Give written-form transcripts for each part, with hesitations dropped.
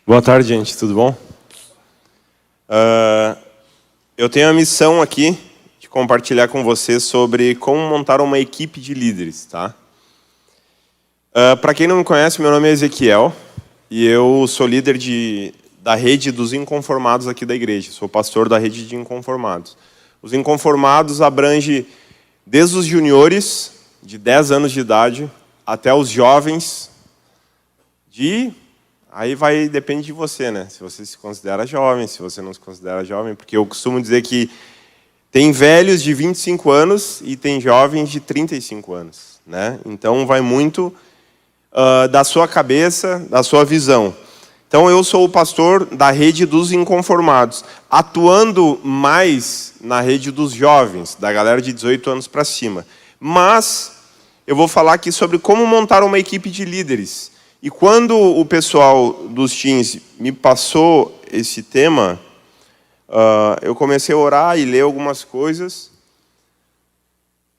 Boa tarde, gente. Tudo bom? Eu tenho a missão aqui de compartilhar com vocês sobre como montar uma equipe de líderes, tá? Para quem não me conhece, meu nome é Ezequiel e eu sou líder da rede dos inconformados aqui da igreja. Sou pastor da rede de inconformados. Os inconformados abrangem desde os juniores, de 10 anos de idade, até os jovens Aí depende de você, né? Se você se considera jovem, se você não se considera jovem, porque eu costumo dizer que tem velhos de 25 anos e tem jovens de 35 anos, né? Então vai muito da sua cabeça, da sua visão. Então eu sou o pastor da rede dos inconformados, atuando mais na rede dos jovens, da galera de 18 anos para cima. Mas eu vou falar aqui sobre como montar uma equipe de líderes. E quando o pessoal dos teens me passou esse tema, eu comecei a orar e ler algumas coisas.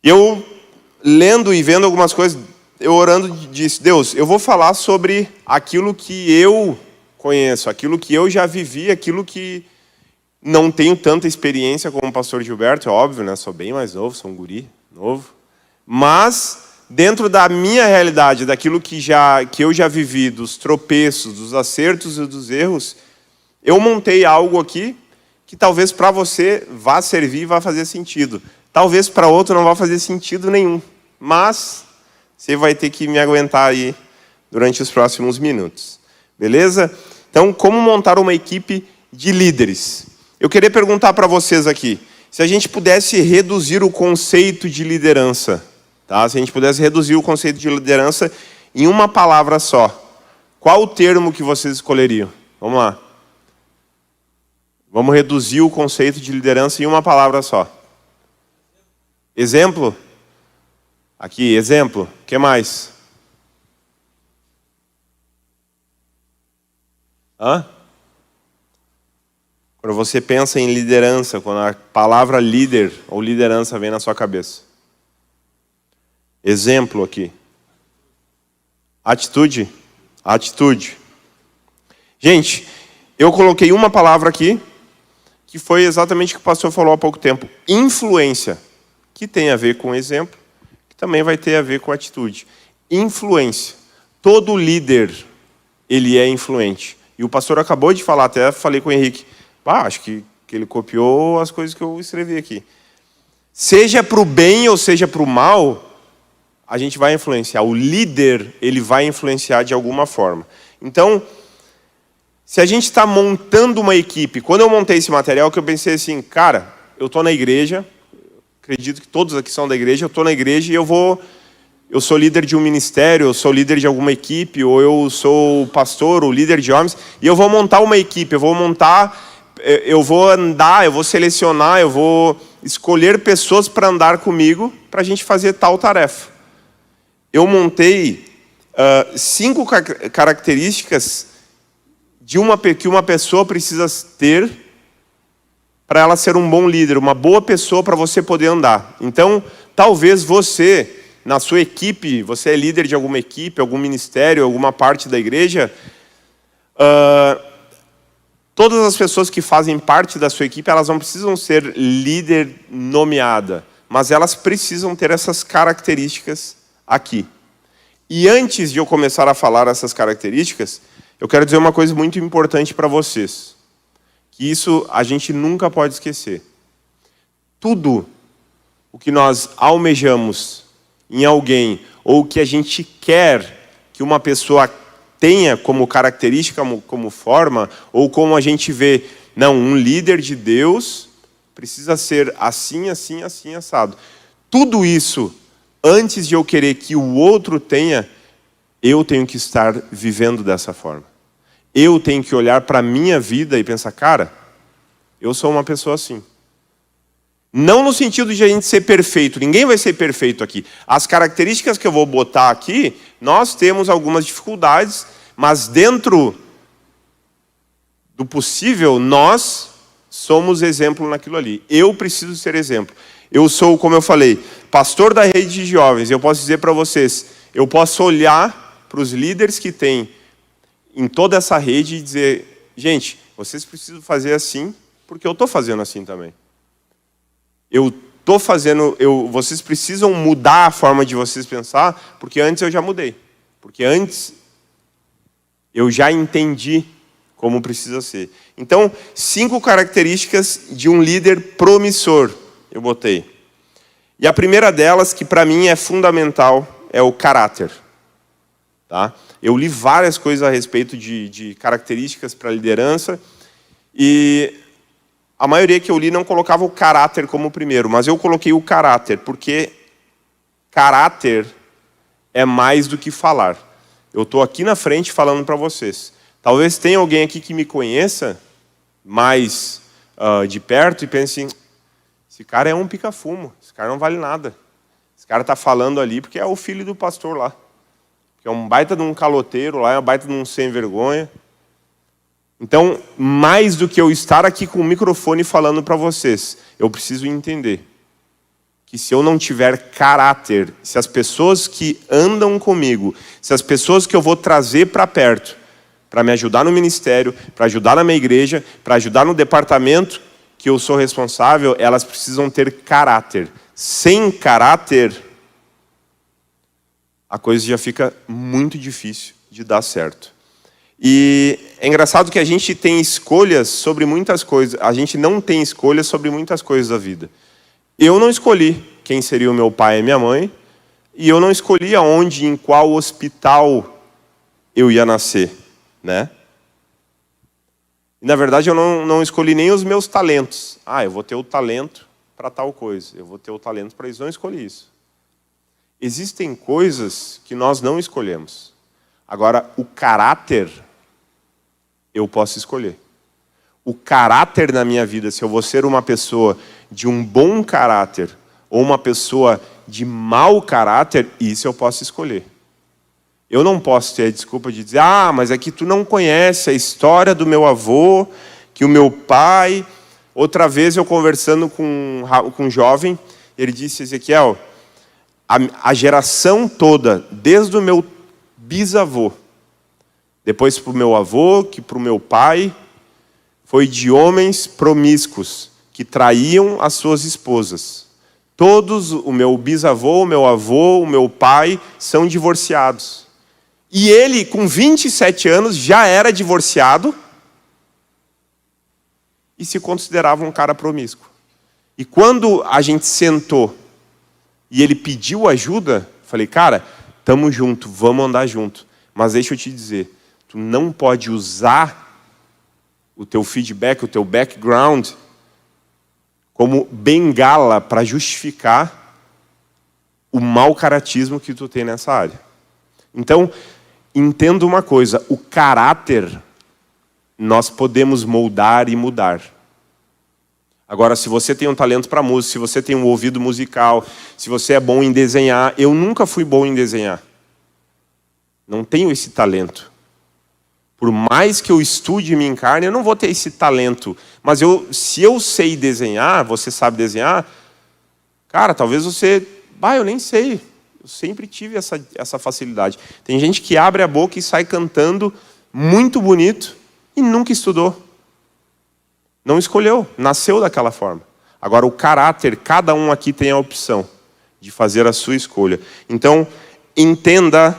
Eu, lendo e vendo algumas coisas, eu orando, disse: Deus, eu vou falar sobre aquilo que eu conheço, aquilo que eu já vivi, aquilo que não tenho tanta experiência como o pastor Gilberto, é óbvio, né? Sou bem mais novo, sou um guri novo. Mas dentro da minha realidade, daquilo que eu já vivi, dos tropeços, dos acertos e dos erros, eu montei algo aqui que talvez para você vá servir, vá fazer sentido. Talvez para outro não vá fazer sentido nenhum. Mas você vai ter que me aguentar aí durante os próximos minutos. Beleza? Então, como montar uma equipe de líderes? Eu queria perguntar para vocês aqui, se a gente pudesse reduzir o conceito de liderança, tá? Se a gente pudesse reduzir o conceito de liderança em uma palavra só, qual o termo que vocês escolheriam? Vamos lá. Vamos reduzir o conceito de liderança em uma palavra só. Exemplo? Aqui, exemplo. O que mais? Quando você pensa em liderança, quando a palavra líder ou liderança vem na sua cabeça. Exemplo aqui. Atitude. Atitude. Gente, eu coloquei uma palavra aqui, que foi exatamente o que o pastor falou há pouco tempo. Influência. Que tem a ver com exemplo, que também vai ter a ver com atitude. Influência. Todo líder, ele é influente. E o pastor acabou de falar, até falei com o Henrique. Acho que ele copiou as coisas que eu escrevi aqui. Seja para o bem ou seja para o mal, a gente vai influenciar. O líder, ele vai influenciar de alguma forma. Então, se a gente está montando uma equipe, quando eu montei esse material, que eu pensei assim, cara, eu estou na igreja, acredito que todos aqui são da igreja, eu estou na igreja e eu sou líder de um ministério, eu sou líder de alguma equipe, ou eu sou pastor, ou líder de homens, e eu vou montar uma equipe, eu vou andar, eu vou selecionar, eu vou escolher pessoas para andar comigo, para a gente fazer tal tarefa. Eu montei 5 características que uma pessoa precisa ter para ela ser um bom líder, uma boa pessoa para você poder andar. Então, talvez você, na sua equipe, você é líder de alguma equipe, algum ministério, alguma parte da igreja, todas as pessoas que fazem parte da sua equipe, elas não precisam ser líder nomeada, mas elas precisam ter essas características aqui. E antes de eu começar a falar essas características, eu quero dizer uma coisa muito importante para vocês, que isso a gente nunca pode esquecer. Tudo o que nós almejamos em alguém, ou que a gente quer que uma pessoa tenha como característica, como forma, ou como a gente vê, não, um líder de Deus precisa ser assim, assim, assim, assado. Tudo isso, antes de eu querer que o outro tenha, eu tenho que estar vivendo dessa forma. Eu tenho que olhar para a minha vida e pensar, cara, eu sou uma pessoa assim. Não no sentido de a gente ser perfeito, ninguém vai ser perfeito aqui. As características que eu vou botar aqui, nós temos algumas dificuldades, mas dentro do possível, nós somos exemplo naquilo ali. Eu preciso ser exemplo. Eu sou, como eu falei, pastor da rede de jovens. Eu posso dizer para vocês, eu posso olhar para os líderes que têm em toda essa rede e dizer, gente, vocês precisam fazer assim, porque eu estou fazendo assim também. Vocês precisam mudar a forma de vocês pensar, porque antes eu já mudei. Porque antes eu já entendi como precisa ser. Então, 5 características de um líder promissor, eu botei. E a primeira delas, que para mim é fundamental, é o caráter. Tá? Eu li várias coisas a respeito de características para a liderança, e a maioria que eu li não colocava o caráter como primeiro, mas eu coloquei o caráter, porque caráter é mais do que falar. Eu estou aqui na frente falando para vocês. Talvez tenha alguém aqui que me conheça mais de perto e pense assim, esse cara é um pica-fumo, esse cara não vale nada. Esse cara está falando ali porque é o filho do pastor lá. Que é um baita de um caloteiro lá, é um baita de um sem-vergonha. Então, mais do que eu estar aqui com o microfone falando para vocês, eu preciso entender que se eu não tiver caráter, se as pessoas que andam comigo, se as pessoas que eu vou trazer para perto, para me ajudar no ministério, para ajudar na minha igreja, para ajudar no departamento que eu sou responsável, elas precisam ter caráter. Sem caráter, a coisa já fica muito difícil de dar certo. E é engraçado que a gente tem escolhas sobre muitas coisas. A gente não tem escolhas sobre muitas coisas da vida. Eu não escolhi quem seria o meu pai e minha mãe, e eu não escolhi aonde, em qual hospital eu ia nascer, né? E, na verdade, eu não escolhi nem os meus talentos. Eu vou ter o talento para tal coisa. Eu vou ter o talento para isso. Não escolhi isso. Existem coisas que nós não escolhemos. Agora, o caráter, eu posso escolher. O caráter na minha vida, se eu vou ser uma pessoa de um bom caráter ou uma pessoa de mau caráter, isso eu posso escolher. Eu não posso ter a desculpa de dizer, mas é que tu não conhece a história do meu avô, que o meu pai... Outra vez eu conversando com um jovem, ele disse, Ezequiel, a geração toda, desde o meu bisavô, depois para o meu avô, que para o meu pai, foi de homens promíscuos, que traíam as suas esposas. Todos, o meu bisavô, o meu avô, o meu pai, são divorciados. E ele, com 27 anos, já era divorciado e se considerava um cara promíscuo. E quando a gente sentou e ele pediu ajuda, falei, cara, tamo junto, vamos andar junto. Mas deixa eu te dizer, tu não pode usar o teu feedback, o teu background, como bengala para justificar o mau caratismo que tu tem nessa área. Então, entenda uma coisa, o caráter nós podemos moldar e mudar. Agora, se você tem um talento para música, se você tem um ouvido musical, se você é bom em desenhar, eu nunca fui bom em desenhar. Não tenho esse talento. Por mais que eu estude e me encarne, eu não vou ter esse talento. Mas se eu sei desenhar, você sabe desenhar, cara, talvez você... eu nem sei. Eu sempre tive essa facilidade. Tem gente que abre a boca e sai cantando muito bonito e nunca estudou. Não escolheu, nasceu daquela forma. Agora, o caráter, cada um aqui tem a opção de fazer a sua escolha. Então, entenda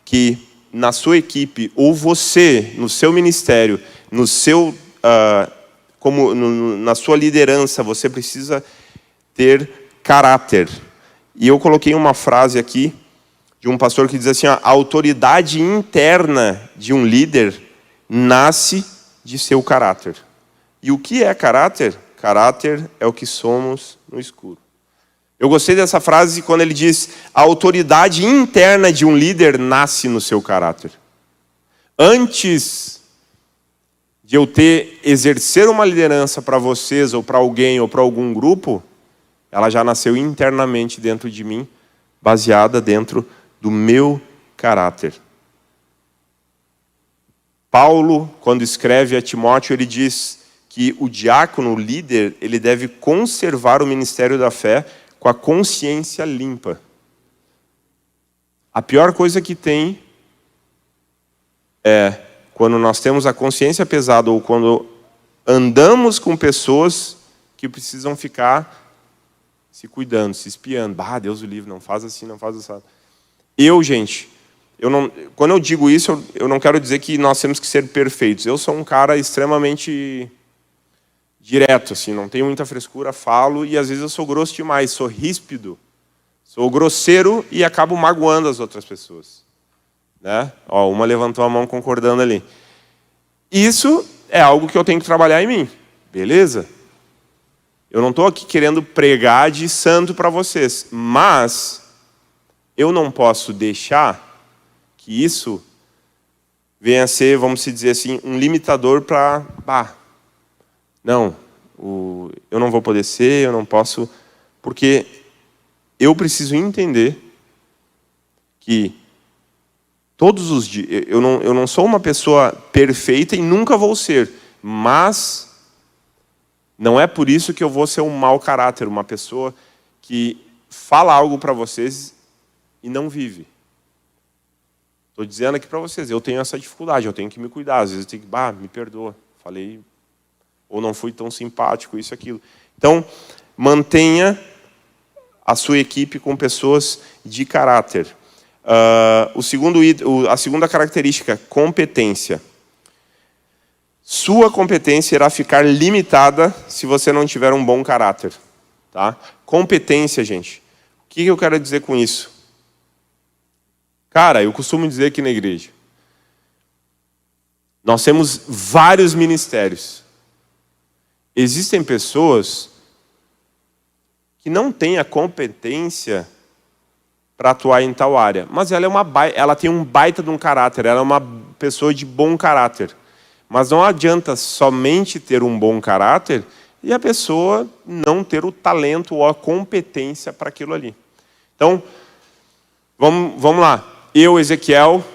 que na sua equipe, ou você, no seu ministério, na sua liderança, você precisa ter caráter. E eu coloquei uma frase aqui de um pastor que diz assim, a autoridade interna de um líder nasce de seu caráter. E o que é caráter? Caráter é o que somos no escuro. Eu gostei dessa frase quando ele diz, a autoridade interna de um líder nasce no seu caráter. Antes de eu exercer uma liderança para vocês, ou para alguém, ou para algum grupo, ela já nasceu internamente dentro de mim, baseada dentro do meu caráter. Paulo, quando escreve a Timóteo, ele diz que o diácono, o líder, ele deve conservar o ministério da fé com a consciência limpa. A pior coisa que tem é quando nós temos a consciência pesada ou quando andamos com pessoas que precisam ficar se cuidando, se espiando. Deus o livre, não faz assim, não faz assim. Gente, quando eu digo isso, eu não quero dizer que nós temos que ser perfeitos. Eu sou um cara extremamente direto, assim, não tenho muita frescura, falo, e às vezes eu sou grosso demais, sou ríspido, sou grosseiro e acabo magoando as outras pessoas. Né? Uma levantou a mão concordando ali. Isso é algo que eu tenho que trabalhar em mim. Beleza? Eu não estou aqui querendo pregar de santo para vocês, mas eu não posso deixar que isso venha a ser, vamos dizer assim, um limitador para... Não, eu não vou poder ser, eu não posso... Porque eu preciso entender que todos os dias... Eu não sou uma pessoa perfeita e nunca vou ser, mas não é por isso que eu vou ser um mau caráter, uma pessoa que fala algo para vocês e não vive. Estou dizendo aqui para vocês, eu tenho essa dificuldade, eu tenho que me cuidar. Às vezes eu tenho que, me perdoa, falei, ou não fui tão simpático, isso, aquilo. Então, mantenha a sua equipe com pessoas de caráter. A segunda característica, competência. Sua competência irá ficar limitada se você não tiver um bom caráter. Tá? Competência, gente. O que eu quero dizer com isso? Cara, eu costumo dizer aqui na igreja, nós temos vários ministérios. Existem pessoas que não têm a competência para atuar em tal área, mas ela tem um baita de um caráter, ela é uma pessoa de bom caráter. Mas não adianta somente ter um bom caráter e a pessoa não ter o talento ou a competência para aquilo ali. Então, vamos lá. Eu, Ezequiel,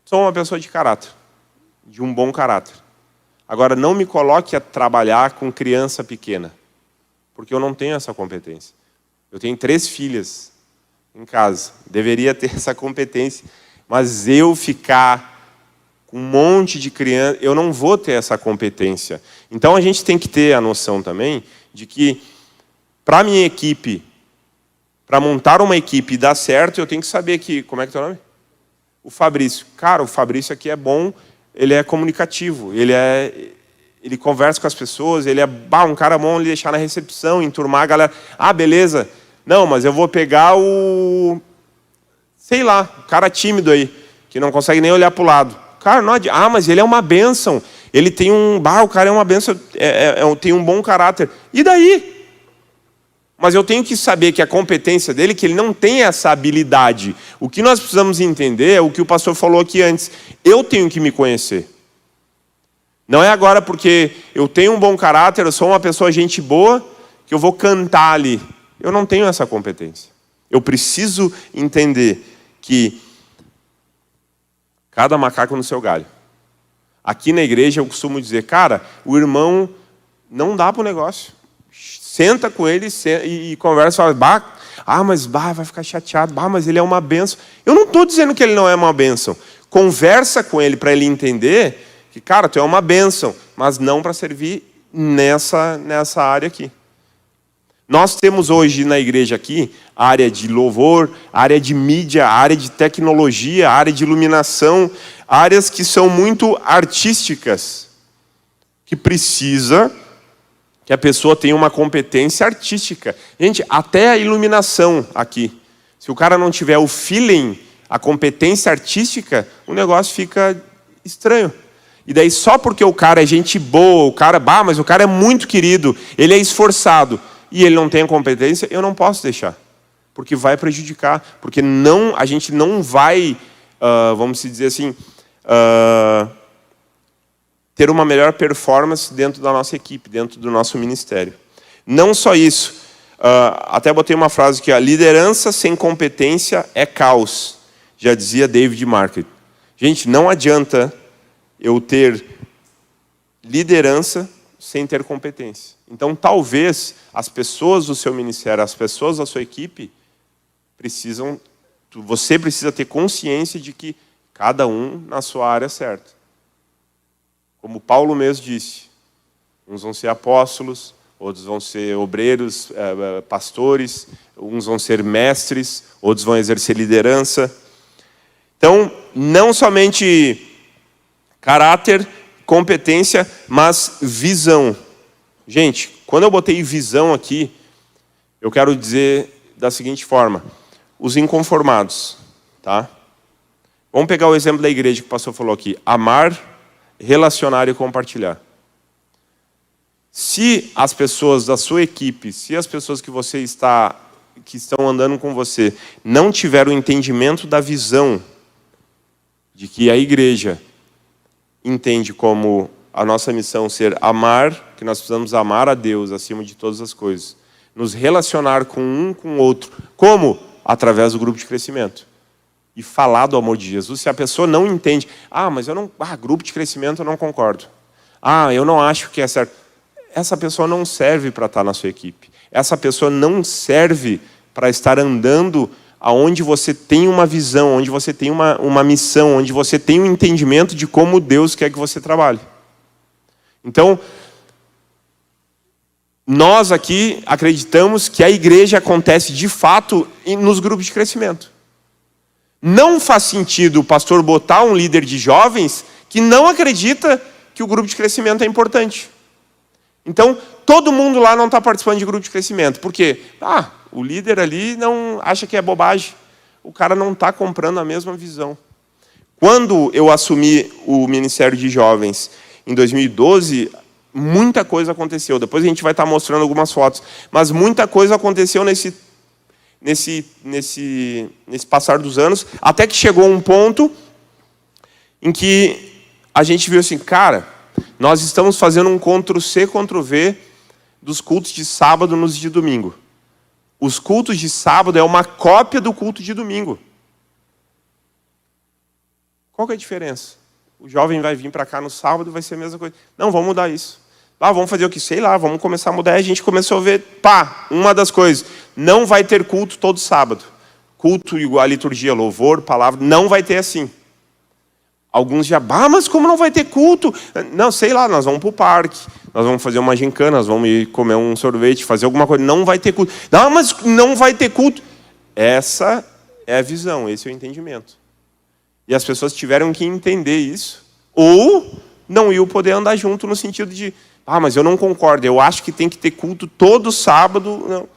sou uma pessoa de caráter, de um bom caráter. Agora, não me coloque a trabalhar com criança pequena, porque eu não tenho essa competência. Eu tenho 3 filhas em casa, deveria ter essa competência, mas eu ficar com um monte de criança, eu não vou ter essa competência. Então, a gente tem que ter a noção também de que, para a minha equipe, para montar uma equipe e dar certo, eu tenho que saber que... Como é que é o nome? O Fabrício. Cara, o Fabrício aqui é bom, ele é comunicativo, ele conversa com as pessoas, ele é um cara bom, ele deixar na recepção, enturmar a galera. Beleza. Não, mas eu vou pegar o... Sei lá, o cara tímido aí, que não consegue nem olhar para o lado. Cara, não adianta. Mas ele é uma bênção. Ele tem o cara é uma bênção, tem um bom caráter. E daí? Mas eu tenho que saber que a competência dele, que ele não tem essa habilidade. O que nós precisamos entender é o que o pastor falou aqui antes. Eu tenho que me conhecer. Não é agora porque eu tenho um bom caráter, eu sou uma pessoa gente boa, que eu vou cantar ali. Eu não tenho essa competência. Eu preciso entender que cada macaco no seu galho. Aqui na igreja eu costumo dizer, cara, o irmão não dá para o negócio. Senta com ele e conversa, fala, mas vai ficar chateado, mas ele é uma bênção. Eu não estou dizendo que ele não é uma bênção. Conversa com ele para ele entender que, cara, tu é uma bênção, mas não para servir nessa área aqui. Nós temos hoje na igreja aqui a área de louvor, a área de mídia, a área de tecnologia, a área de iluminação, áreas que são muito artísticas, que precisa que a pessoa tenha uma competência artística. Gente, até a iluminação aqui. Se o cara não tiver o feeling, a competência artística, o negócio fica estranho. E daí só porque o cara é gente boa, mas o cara é muito querido, ele é esforçado, e ele não tem a competência, eu não posso deixar. Porque vai prejudicar. Porque a gente não vai, vamos dizer assim, ter uma melhor performance dentro da nossa equipe, dentro do nosso ministério. Não só isso. Até botei uma frase aqui, liderança sem competência é caos. Já dizia David Market. Gente, não adianta eu ter liderança sem ter competência. Então, talvez, as pessoas do seu ministério, as pessoas da sua equipe, você precisa ter consciência de que cada um na sua área é certo. Como Paulo mesmo disse, uns vão ser apóstolos, outros vão ser obreiros, pastores, uns vão ser mestres, outros vão exercer liderança. Então, não somente caráter, competência, mas visão. Gente, quando eu botei visão aqui, eu quero dizer da seguinte forma: os inconformados, tá? Vamos pegar o exemplo da igreja que o pastor falou aqui: amar, relacionar e compartilhar. Se as pessoas da sua equipe, se as pessoas que estão andando com você, não tiver o entendimento da visão de que a igreja entende como a nossa missão ser amar, que nós precisamos amar a Deus acima de todas as coisas, nos relacionar com um com o outro, como? Através do grupo de crescimento. E falar do amor de Jesus. Se a pessoa não entende, mas eu não, grupo de crescimento eu não concordo. Eu não acho que é certo. Essa pessoa não serve para estar na sua equipe. Essa pessoa não serve para estar andando aonde você tem uma visão, onde você tem uma missão, onde você tem um entendimento de como Deus quer que você trabalhe. Então, nós aqui acreditamos que a igreja acontece de fato nos grupos de crescimento. Não faz sentido o pastor botar um líder de jovens que não acredita que o grupo de crescimento é importante. Então, todo mundo lá não está participando de grupo de crescimento. Por quê? O líder ali não acha que é bobagem. O cara não está comprando a mesma visão. Quando eu assumi o Ministério de Jovens em 2012, muita coisa aconteceu. Depois a gente vai estar mostrando algumas fotos. Mas muita coisa aconteceu nesse passar dos anos, até que chegou um ponto em que a gente viu assim, cara, nós estamos fazendo um Ctrl-C, Ctrl-V dos cultos de sábado nos de domingo. Os cultos de sábado é uma cópia do culto de domingo. Qual que é a diferença? O jovem vai vir para cá no sábado e vai ser a mesma coisa. Não, vamos mudar isso. Vamos fazer o que? Sei lá, vamos começar a mudar. Aí a gente começou a ver, uma das coisas, não vai ter culto todo sábado. Culto igual a liturgia, louvor, palavra, não vai ter assim. Alguns já, mas como não vai ter culto? Não, sei lá, nós vamos para o parque, nós vamos fazer uma gincana, nós vamos ir comer um sorvete, fazer alguma coisa. Não vai ter culto. Não, mas não vai ter culto. Essa é a visão, esse é o entendimento. E as pessoas tiveram que entender isso, ou não iam poder andar junto no sentido de, mas eu não concordo, eu acho que tem que ter culto todo sábado.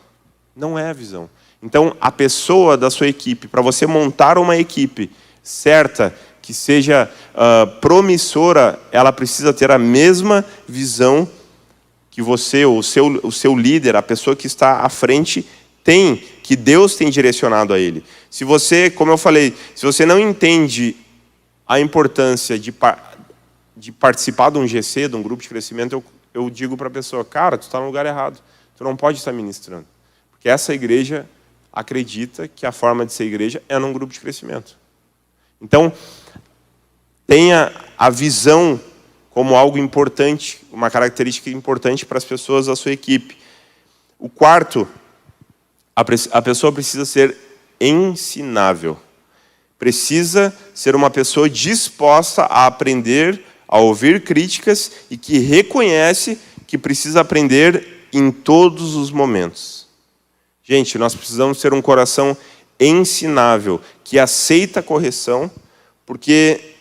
Não é a visão. Então, a pessoa da sua equipe, para você montar uma equipe certa, que seja promissora, ela precisa ter a mesma visão que você, o seu líder, a pessoa que está à frente, tem, que Deus tem direcionado a ele. Se você, como eu falei, se você não entende a importância de participar de um GC, de um grupo de crescimento, eu digo para a pessoa, cara, tu está no lugar errado, tu não pode estar ministrando. Porque essa igreja acredita que a forma de ser igreja é num grupo de crescimento. Então, tenha a visão como algo importante, uma característica importante para as pessoas da sua equipe. O quarto, a pessoa precisa ser ensinável. Precisa ser uma pessoa disposta a aprender, a ouvir críticas e que reconhece que precisa aprender em todos os momentos. Gente, nós precisamos ter um coração ensinável, que aceita a correção, porque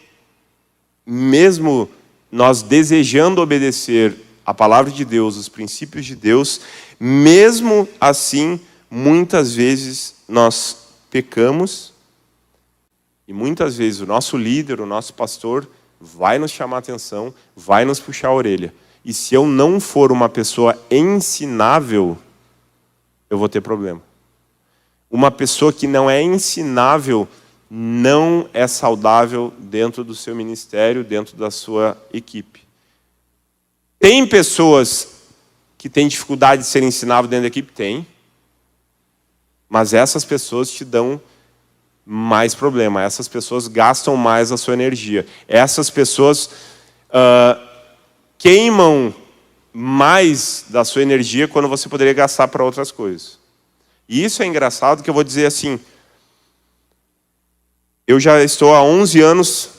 mesmo nós desejando obedecer a palavra de Deus, os princípios de Deus, mesmo assim, muitas vezes nós pecamos e muitas vezes o nosso líder, o nosso pastor, vai nos chamar a atenção, vai nos puxar a orelha. E se eu não for uma pessoa ensinável, eu vou ter problema. Uma pessoa que não é ensinável não é saudável dentro do seu ministério, dentro da sua equipe. Tem pessoas que têm dificuldade de ser ensinável dentro da equipe? Tem. Mas essas pessoas te dão mais problema. Essas pessoas gastam mais a sua energia. Essas pessoas queimam mais da sua energia quando você poderia gastar para outras coisas. E isso é engraçado, que eu vou dizer assim, eu já estou há 11 anos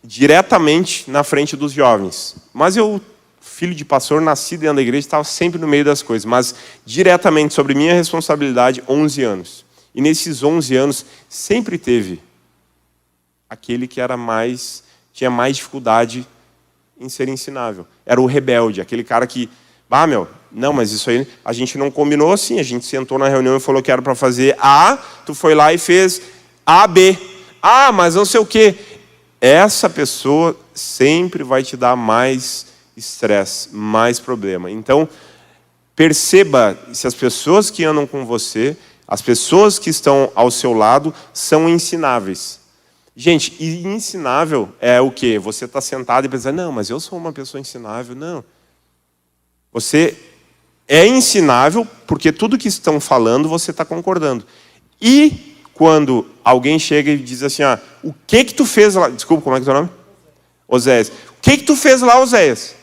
diretamente na frente dos jovens, Mas eu, filho de pastor, nasci dentro da igreja, estava sempre no meio das coisas. Mas diretamente sobre minha responsabilidade, 11 anos. E nesses 11 anos, sempre teve aquele que tinha mais dificuldade em ser ensinável. Era o rebelde, aquele cara que, não, mas isso aí a gente não combinou assim, a gente sentou na reunião e falou que era para fazer A, tu foi lá e fez A, B. Ah, mas não sei o quê. Essa pessoa sempre vai te dar mais estresse, mais problema. Então, perceba se as pessoas que andam com você, as pessoas que estão ao seu lado, são ensináveis. Gente, e ensinável é o quê? Você está sentado e pensa, não, mas eu sou uma pessoa ensinável. Não. Você é ensinável porque tudo que estão falando você está concordando. E quando alguém chega e diz assim, o que tu fez lá? Desculpa, como é que é o teu nome? Oséias. O que tu fez lá, Oséias?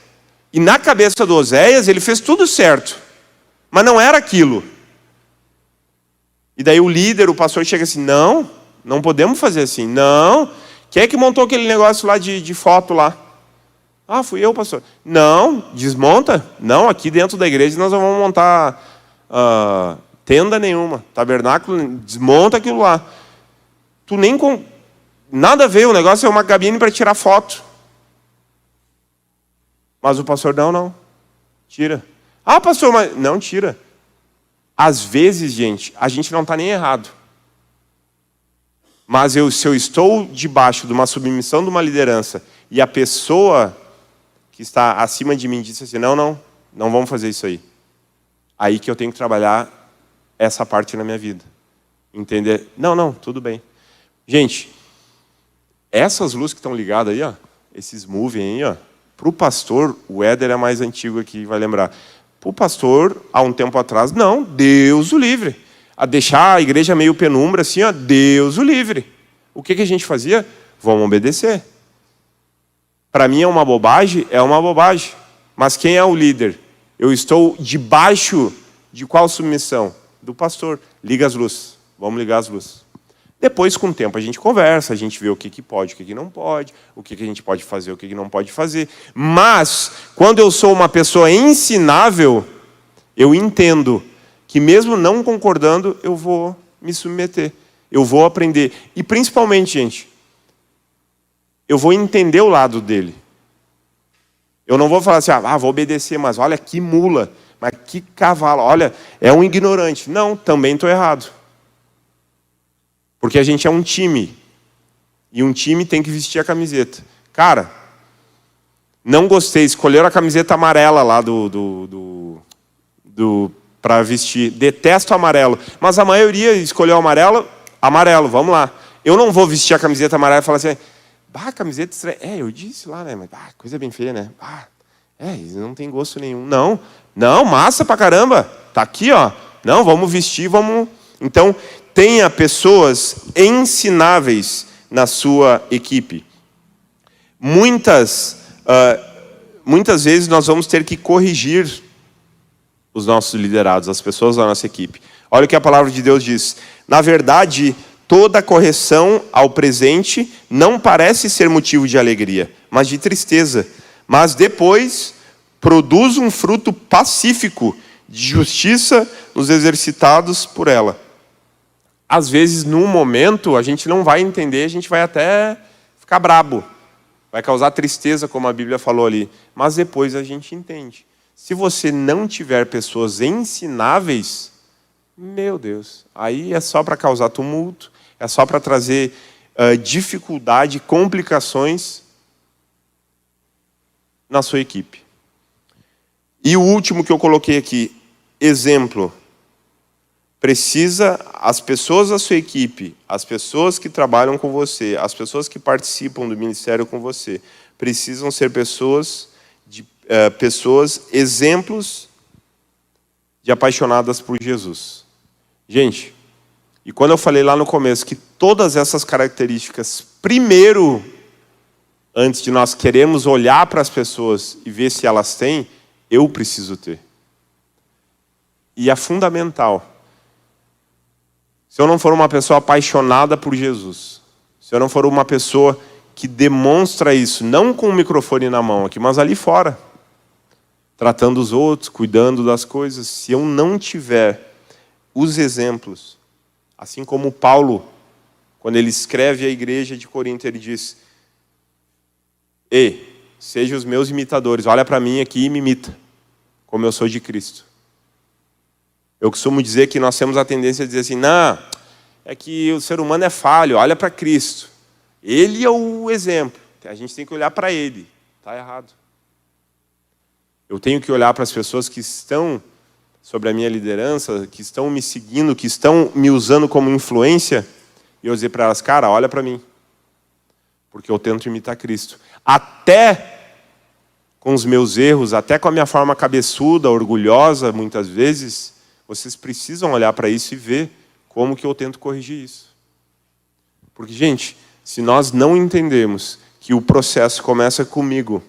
E na cabeça do Oséias, ele fez tudo certo. Mas não era aquilo. E daí o líder, o pastor, chega assim, não podemos fazer assim. Não. Quem é que montou aquele negócio lá de foto lá? Ah, fui eu, pastor. Não, desmonta. Não, aqui dentro da igreja nós não vamos montar tenda nenhuma. Tabernáculo, desmonta aquilo lá. Tu nem com... Nada a ver, o negócio é uma cabine para tirar foto. Mas o pastor, não. Tira. Ah, pastor, mas... Não, tira. Às vezes, gente, a gente não está nem errado. Mas se eu estou debaixo de uma submissão de uma liderança e a pessoa que está acima de mim disse assim, não vamos fazer isso aí. Aí que eu tenho que trabalhar essa parte na minha vida. Entender? Não, tudo bem. Gente, essas luzes que estão ligadas aí, esses moving aí, para o pastor, o Éder é mais antigo aqui, vai lembrar. Para o pastor, há um tempo atrás, não, Deus o livre. A deixar a igreja meio penumbra, assim, Deus o livre. O que a gente fazia? Vamos obedecer. Para mim é uma bobagem? É uma bobagem. Mas quem é o líder? Eu estou debaixo de qual submissão? Do pastor. Liga as luzes. Vamos ligar as luzes. Depois, com o tempo, a gente conversa, a gente vê o que pode, o que não pode, o que a gente pode fazer, o que não pode fazer. Mas, quando eu sou uma pessoa ensinável, eu entendo que mesmo não concordando, eu vou me submeter. Eu vou aprender. E principalmente, gente, eu vou entender o lado dele. Eu não vou falar assim, vou obedecer, mas olha que mula, mas que cavalo, olha, é um ignorante. Não, também estou errado. Porque a gente é um time. E um time tem que vestir a camiseta. Cara, não gostei, escolheram a camiseta amarela lá para vestir. Detesto amarelo. Mas a maioria escolheu amarelo, vamos lá. Eu não vou vestir a camiseta amarela e falar assim, camiseta estranha. Eu disse lá, né? Mas, coisa bem feia, né? Não tem gosto nenhum. Não, massa pra caramba. Tá aqui, Não, vamos vestir, vamos... Então, tenha pessoas ensináveis na sua equipe. Muitas vezes nós vamos ter que corrigir os nossos liderados, as pessoas da nossa equipe. Olha o que a palavra de Deus diz. Na verdade, toda correção ao presente não parece ser motivo de alegria, mas de tristeza. Mas depois produz um fruto pacífico de justiça nos exercitados por ela. Às vezes, num momento, a gente não vai entender, a gente vai até ficar brabo. Vai causar tristeza, como a Bíblia falou ali. Mas depois a gente entende. Se você não tiver pessoas ensináveis, meu Deus, aí é só para causar tumulto, é só para trazer dificuldade, complicações na sua equipe. E o último que eu coloquei aqui, exemplo. As pessoas da sua equipe, as pessoas que trabalham com você, as pessoas que participam do ministério com você, precisam ser pessoas exemplos de apaixonadas por Jesus. Gente, e quando eu falei lá no começo que todas essas características, primeiro, antes de nós queremos olhar para as pessoas e ver se elas têm, eu preciso ter. E é fundamental. Se eu não for uma pessoa apaixonada por Jesus, se eu não for uma pessoa que demonstra isso, não com o microfone na mão aqui, mas ali fora, tratando os outros, cuidando das coisas, se eu não tiver os exemplos, assim como Paulo, quando ele escreve à igreja de Corinto, ele diz: ei, sejam os meus imitadores, olha para mim aqui e me imita, como eu sou de Cristo. Eu costumo dizer que nós temos a tendência a dizer assim: não, é que o ser humano é falho, olha para Cristo. Ele é o exemplo, a gente tem que olhar para ele. Está errado. Eu tenho que olhar para as pessoas que estão sobre a minha liderança, que estão me seguindo, que estão me usando como influência, e eu dizer para elas: cara, olha para mim, porque eu tento imitar Cristo. Até com os meus erros, até com a minha forma cabeçuda, orgulhosa, muitas vezes, vocês precisam olhar para isso e ver como que eu tento corrigir isso. Porque, gente, se nós não entendemos que o processo começa comigo,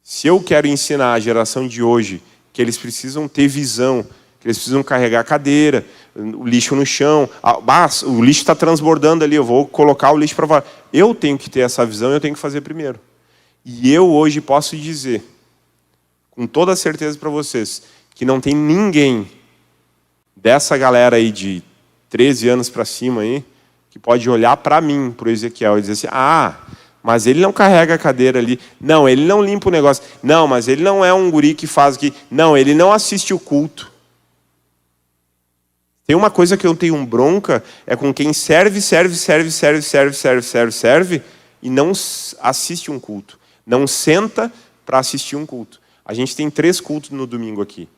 se eu quero ensinar a geração de hoje que eles precisam ter visão, que eles precisam carregar a cadeira, o lixo no chão, o lixo está transbordando ali, eu vou colocar o lixo para fora. Eu tenho que ter essa visão, eu tenho que fazer primeiro. E eu hoje posso dizer, com toda certeza para vocês, que não tem ninguém dessa galera aí de 13 anos para cima aí, que pode olhar para mim, para o Ezequiel, e dizer assim: ah, mas ele não carrega a cadeira ali. Não, ele não limpa o negócio. Não, mas ele não é um guri que faz aqui. Não, ele não assiste o culto. Tem uma coisa que eu tenho bronca, é com quem serve e não assiste um culto. Não senta para assistir um culto. A gente tem 3 cultos no domingo aqui.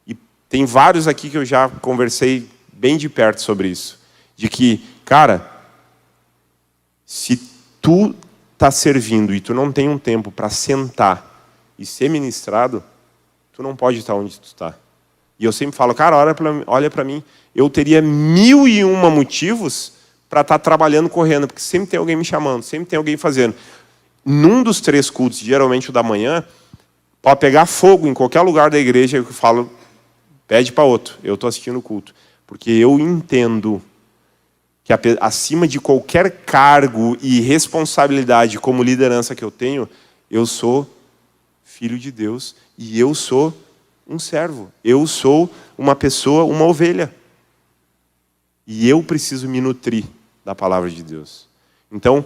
E tem vários aqui que eu já conversei bem de perto sobre isso. De que, cara, se tu está servindo e tu não tem um tempo para sentar e ser ministrado, tu não pode estar onde tu está. E eu sempre falo: cara, olha para mim, eu teria 1001 motivos para estar trabalhando, correndo, porque sempre tem alguém me chamando, sempre tem alguém fazendo. Num dos 3 cultos, geralmente o da manhã, pode pegar fogo em qualquer lugar da igreja, eu falo: pede para outro, eu estou assistindo o culto. Porque eu entendo que acima de qualquer cargo e responsabilidade como liderança que eu tenho, eu sou filho de Deus e eu sou um servo. Eu sou uma pessoa, uma ovelha. E eu preciso me nutrir da palavra de Deus. Então,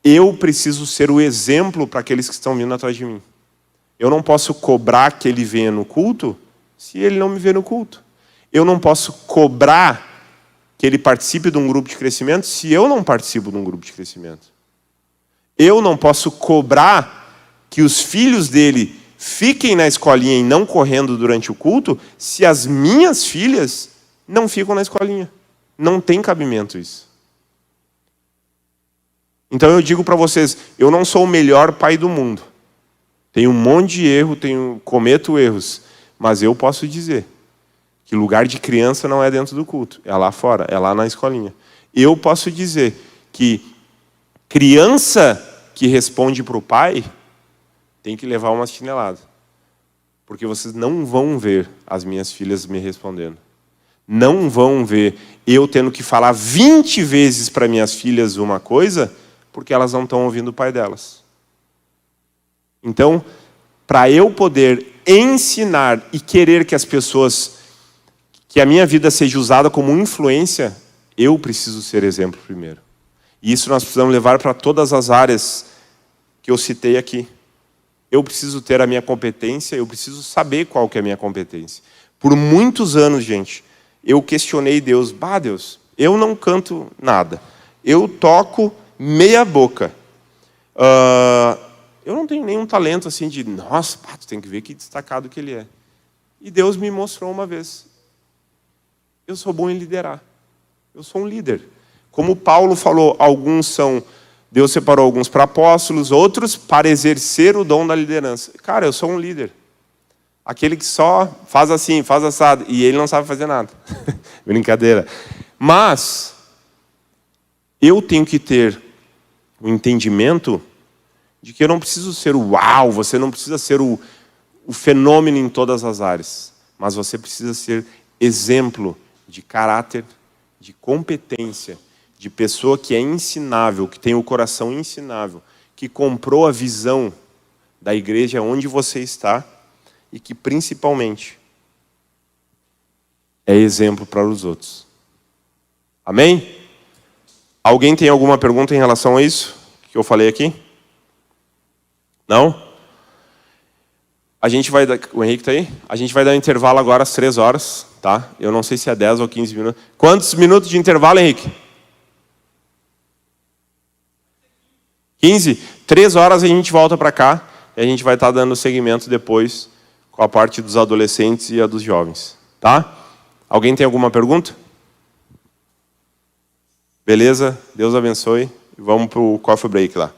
eu preciso ser o exemplo para aqueles que estão vindo atrás de mim. Eu não posso cobrar que ele venha no culto se ele não me vê no culto. Eu não posso cobrar que ele participe de um grupo de crescimento se eu não participo de um grupo de crescimento. Eu não posso cobrar que os filhos dele fiquem na escolinha e não correndo durante o culto se as minhas filhas não ficam na escolinha. Não tem cabimento isso. Então eu digo para vocês, eu não sou o melhor pai do mundo. Tenho um monte de erro, cometo erros, mas eu posso dizer que lugar de criança não é dentro do culto, é lá fora, é lá na escolinha. Eu posso dizer que criança que responde para o pai tem que levar uma chinelada. Porque vocês não vão ver as minhas filhas me respondendo. Não vão ver eu tendo que falar 20 vezes para minhas filhas uma coisa, porque elas não estão ouvindo o pai delas. Então, para eu poder ensinar e querer que as pessoas, que a minha vida seja usada como influência, eu preciso ser exemplo primeiro. E isso nós precisamos levar para todas as áreas que eu citei aqui. Eu preciso ter a minha competência, eu preciso saber qual que é a minha competência. Por muitos anos, gente, eu questionei Deus. Deus, eu não canto nada. Eu toco meia boca. Eu não tenho nenhum talento assim de, nossa, tu tem que ver que destacado que ele é. E Deus me mostrou uma vez. Eu sou bom em liderar. Eu sou um líder. Como Paulo falou, Deus separou alguns para apóstolos, outros para exercer o dom da liderança. Cara, eu sou um líder. Aquele que só faz assim, faz assado, e ele não sabe fazer nada. Brincadeira. Mas eu tenho que ter o entendimento de que eu não preciso ser o uau, você não precisa ser o fenômeno em todas as áreas, mas você precisa ser exemplo de caráter, de competência, de pessoa que é ensinável, que tem o coração ensinável, que comprou a visão da igreja onde você está e que, principalmente, é exemplo para os outros. Amém? Alguém tem alguma pergunta em relação a isso que eu falei aqui? Não? A gente vai dar... O Henrique está aí? A gente vai dar um intervalo agora às 3 horas, tá? Eu não sei se é 10 ou 15 minutos. Quantos minutos de intervalo, Henrique? 15? 3 horas a gente volta para cá e a gente vai estar dando seguimento depois com a parte dos adolescentes e a dos jovens, tá? Alguém tem alguma pergunta? Beleza? Deus abençoe. Vamos para o coffee break lá.